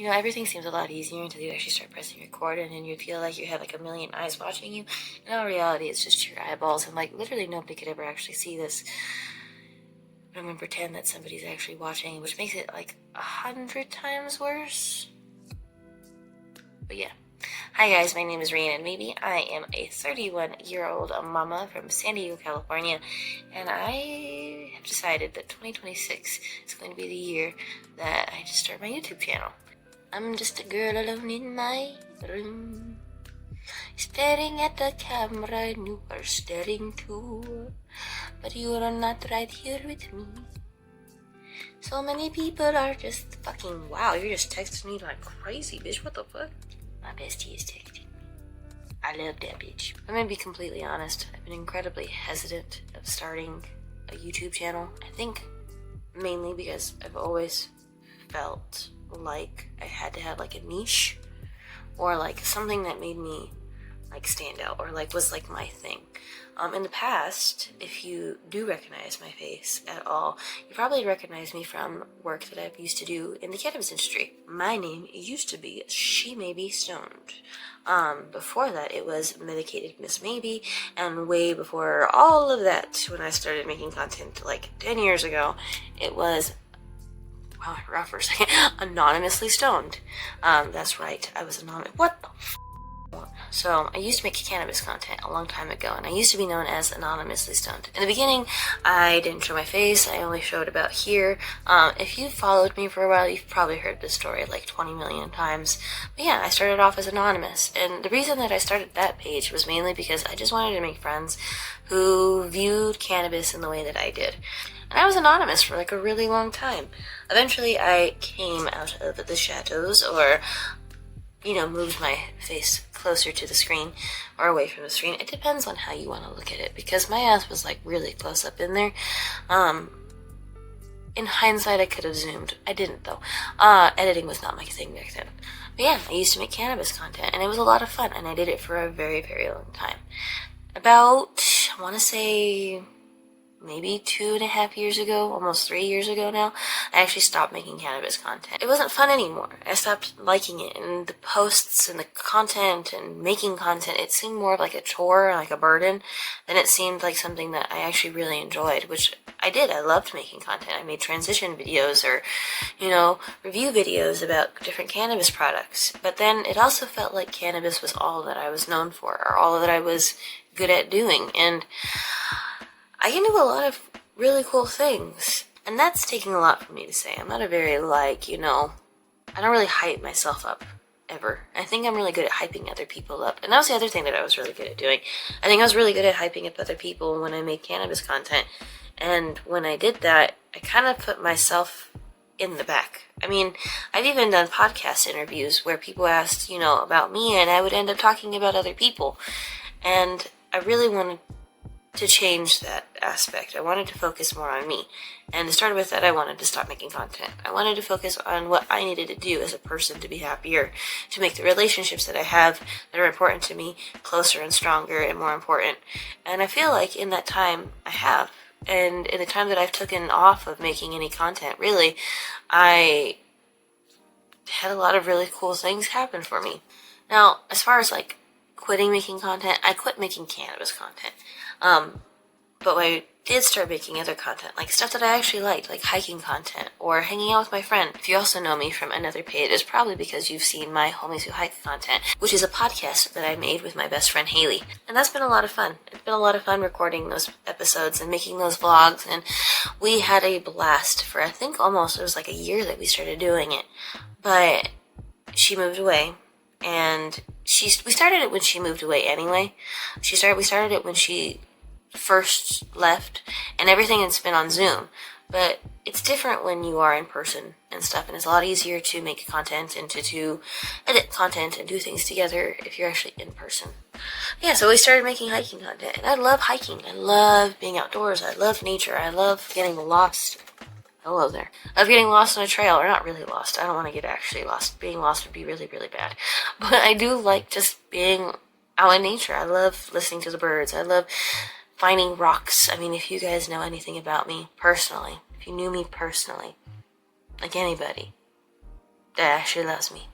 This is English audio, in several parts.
You know, everything seems a lot easier until you actually start pressing record, and then you feel like you have like a million eyes watching you. In all reality, it's just your eyeballs, and like literally nobody could ever actually see this. But I'm gonna pretend that somebody's actually watching, which makes it like 100 times worse. But yeah. Hi guys, my name is Ryan, and maybe I am a 31-year-old mama from San Diego, California, and I have decided that 2026 is going to be the year that I just start my YouTube channel. I'm just a girl alone in my room, staring at the camera, and you are staring too, but you are not right here with me. So many people are just fucking, wow, you're just texting me like crazy, bitch, what the fuck? My bestie is texting me. I love that bitch. I'm gonna be completely honest, I've been incredibly hesitant of starting a YouTube channel. I think mainly because I've always felt like I had to have like a niche or like something that made me like stand out or like was like my thing. In the past, if you do recognize my face at all, you probably recognize me from work that I've used to do in the cannabis industry. My name used to be Shemaybeeme Stoned. Before that, it was Medicated Miss Maybe, and way before all of that, when I started making content like 10 years ago, it was, wow, I forgot for a second, Anonymously Stoned. That's right, I was anonymous. What the f***? So, I used to make cannabis content a long time ago, and I used to be known as Anonymously Stoned. In the beginning, I didn't show my face, I only showed about here. If you've followed me for a while, you've probably heard this story like 20 million times. But yeah, I started off as anonymous, and the reason that I started that page was mainly because I just wanted to make friends who viewed cannabis in the way that I did. And I was anonymous for like a really long time. Eventually, I came out of the shadows, or moved my face closer to the screen or away from the screen. It depends on how you want to look at it, because my ass was like really close up in there. In hindsight, I could have zoomed. I didn't though. Editing was not my thing back then. But yeah, I used to make cannabis content, and it was a lot of fun, and I did it for a very, very long time. About, I want to say, maybe 2.5 years ago, almost 3 years ago now, I actually stopped making cannabis content. It wasn't fun anymore. I stopped liking it, and the posts and the content and making content, it seemed more like a chore, like a burden, than it seemed like something that I actually really enjoyed, which I did. I loved making content. I made transition videos or, review videos about different cannabis products. But then it also felt like cannabis was all that I was known for, or all that I was good at doing, and I can do a lot of really cool things, and that's taking a lot for me to say. I'm not a very, I don't really hype myself up, ever. I think I'm really good at hyping other people up, and that was the other thing that I was really good at doing. I think I was really good at hyping up other people when I made cannabis content, and when I did that, I kind of put myself in the back. I mean, I've even done podcast interviews where people asked, about me, and I would end up talking about other people, and I really wanted to change that aspect. I wanted to focus more on me. And to start with that, I wanted to stop making content. I wanted to focus on what I needed to do as a person to be happier, to make the relationships that I have that are important to me closer and stronger and more important. And I feel like in that time, I have. And in the time that I've taken off of making any content, really, I had a lot of really cool things happen for me. Now, as far as quitting making content, I quit making cannabis content. But I did start making other content, like stuff that I actually liked, like hiking content or hanging out with my friend. If you also know me from another page, it's probably because you've seen my Homies Who Hike content, which is a podcast that I made with my best friend Haley. And that's been a lot of fun. It's been a lot of fun recording those episodes and making those vlogs, and we had a blast for, I think, almost, it was like a year that we started doing it. But she moved away, and we started it when she moved away anyway. We started it when she first left, and everything has been on Zoom. But it's different when you are in person and stuff, and it's a lot easier to make content and to edit content and do things together if you're actually in person. Yeah, so we started making hiking content, and I love hiking. I love being outdoors. I love nature. I love getting lost. Hello there. I love getting lost on a trail, or not really lost. I don't want to get actually lost. Being lost would be really, really bad. But I do like just being out in nature. I love listening to the birds. I love finding rocks. I mean, if you guys know anything about me personally, if you knew me personally, like anybody, that actually loves me.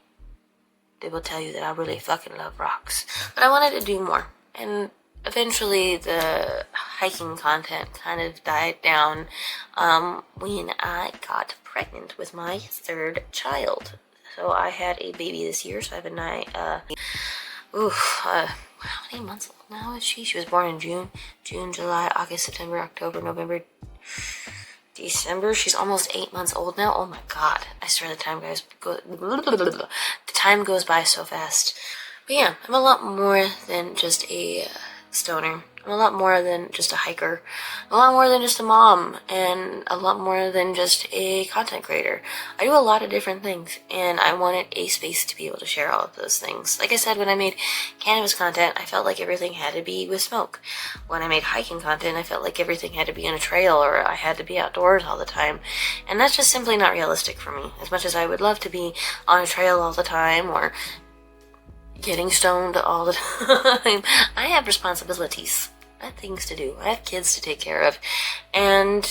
They will tell you that I really fucking love rocks. But I wanted to do more. And eventually the hiking content kind of died down when I got pregnant with my third child. So I had a baby this year, so I've been how many months old now is she? She was born in June, July, August, September, October, November, December. She's almost 8 months old now. Oh my god. I swear the time goes by so fast. But yeah, I'm a lot more than just a stoner. I'm a lot more than just a hiker. I'm a lot more than just a mom, and a lot more than just a content creator. I do a lot of different things, and I wanted a space to be able to share all of those things. Like I said, when I made cannabis content, I felt like everything had to be with smoke. When I made hiking content, I felt like everything had to be on a trail, or I had to be outdoors all the time. And that's just simply not realistic for me. As much as I would love to be on a trail all the time, or getting stoned all the time, I have responsibilities. I have things to do. I have kids to take care of. And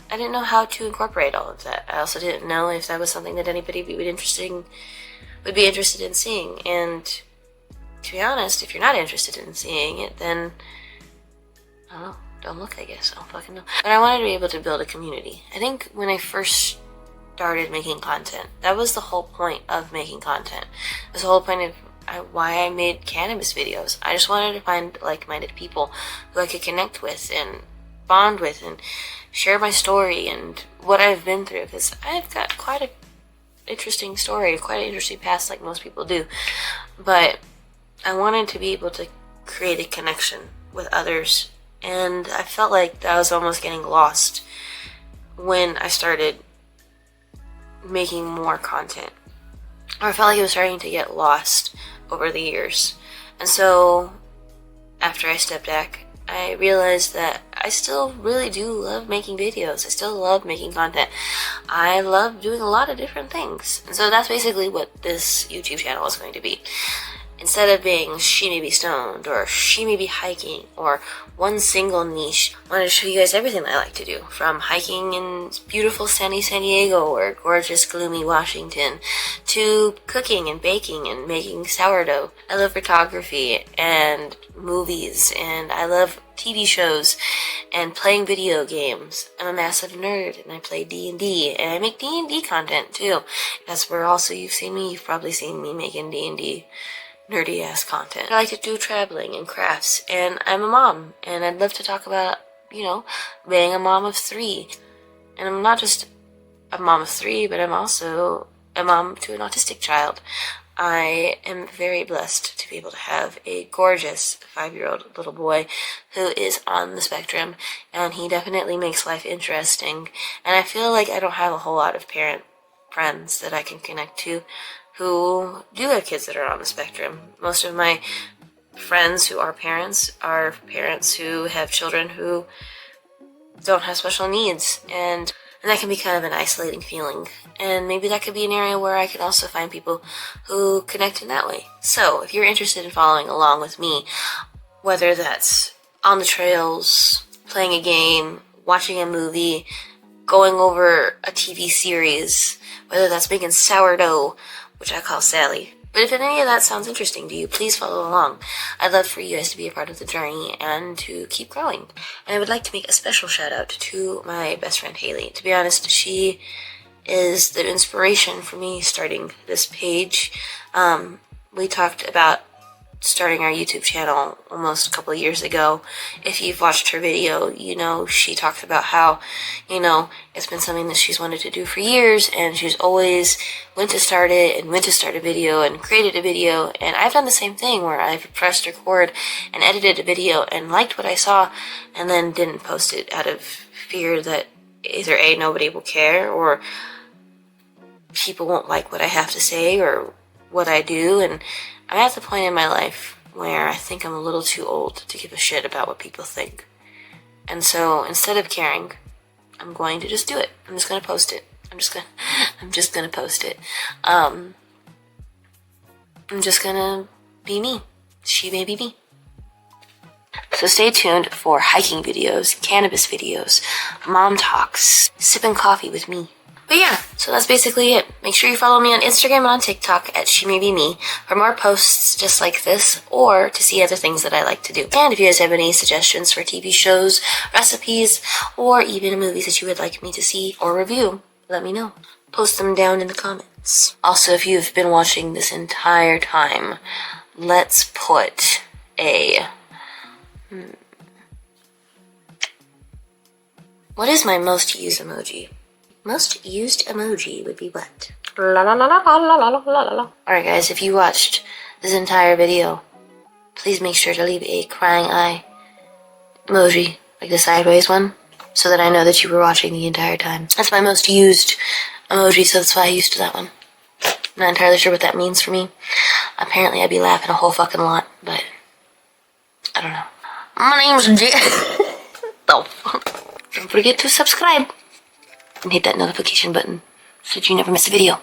I didn't know how to incorporate all of that. I also didn't know if that was something that anybody would be interested in seeing. And to be honest, if you're not interested in seeing it, then I don't know. Don't look, I guess. I don't fucking know. But I wanted to be able to build a community. I think when I first started making content, that was the whole point of making content. It was the whole point of why I made cannabis videos. I just wanted to find like-minded people who I could connect with and bond with and share my story and what I've been through, because I've got quite an interesting story, quite an interesting past like most people do. But I wanted to be able to create a connection with others, and I felt like that I was almost getting lost when I started making more content. Or I felt like it was starting to get lost over the years. And so after I stepped back, I realized that I still really do love making videos. I still love making content. I love doing a lot of different things. And so that's basically what this YouTube channel is going to be. Instead of being She May Be Stoned, or She May Be Hiking, or one single niche, I wanted to show you guys everything I like to do. From hiking in beautiful sunny San Diego or gorgeous gloomy Washington, to cooking and baking and making sourdough. I love photography and movies, and I love TV shows and playing video games. I'm a massive nerd, and I play D&D, and I make D&D content too. That's where also you've probably seen me making D&D nerdy ass content. I like to do traveling and crafts, and I'm a mom, and I'd love to talk about, being a mom of 3. And I'm not just a mom of 3, but I'm also a mom to an autistic child. I am very blessed to be able to have a gorgeous 5-year-old little boy who is on the spectrum, and he definitely makes life interesting. And I feel like I don't have a whole lot of parent friends that I can connect to who do have kids that are on the spectrum. Most of my friends who are parents who have children who don't have special needs, and that can be kind of an isolating feeling. And maybe that could be an area where I could also find people who connect in that way. So if you're interested in following along with me, whether that's on the trails, playing a game, watching a movie, going over a TV series, whether that's making sourdough, which I call Sally. But if any of that sounds interesting to you, please follow along. I'd love for you guys to be a part of the journey and to keep growing. And I would like to make a special shout out to my best friend Haley. To be honest, she is the inspiration for me starting this page. We talked about starting our YouTube channel almost a couple of years ago. If you've watched her video, she talked about how, it's been something that she's wanted to do for years, and she's always went to start it and went to start a video and created a video. And I've done the same thing where I've pressed record and edited a video and liked what I saw and then didn't post it out of fear that either A, nobody will care, or people won't like what I have to say or what I do. And I'm at the point in my life where I think I'm a little too old to give a shit about what people think. And so instead of caring, I'm going to just do it. I'm just going to post it. I'm just going to post it. I'm just going to be me. She may be me. So stay tuned for hiking videos, cannabis videos, mom talks, sipping coffee with me. But yeah, so that's basically it. Make sure you follow me on Instagram and on TikTok at Shemaybeeme for more posts just like this, or to see other things that I like to do. And if you guys have any suggestions for TV shows, recipes, or even movies that you would like me to see or review, let me know. Post them down in the comments. Also, if you've been watching this entire time, let's put a... What is my most used emoji? Most used emoji would be what? La la la la la la la la la. Alright guys, if you watched this entire video, please make sure to leave a crying eye emoji, like the sideways one, so that I know that you were watching the entire time. That's my most used emoji, so that's why I used that one. I'm not entirely sure what that means for me. Apparently I'd be laughing a whole fucking lot, but I don't know. My name's J. The fuck? Don't forget to subscribe and hit that notification button so that you never miss a video.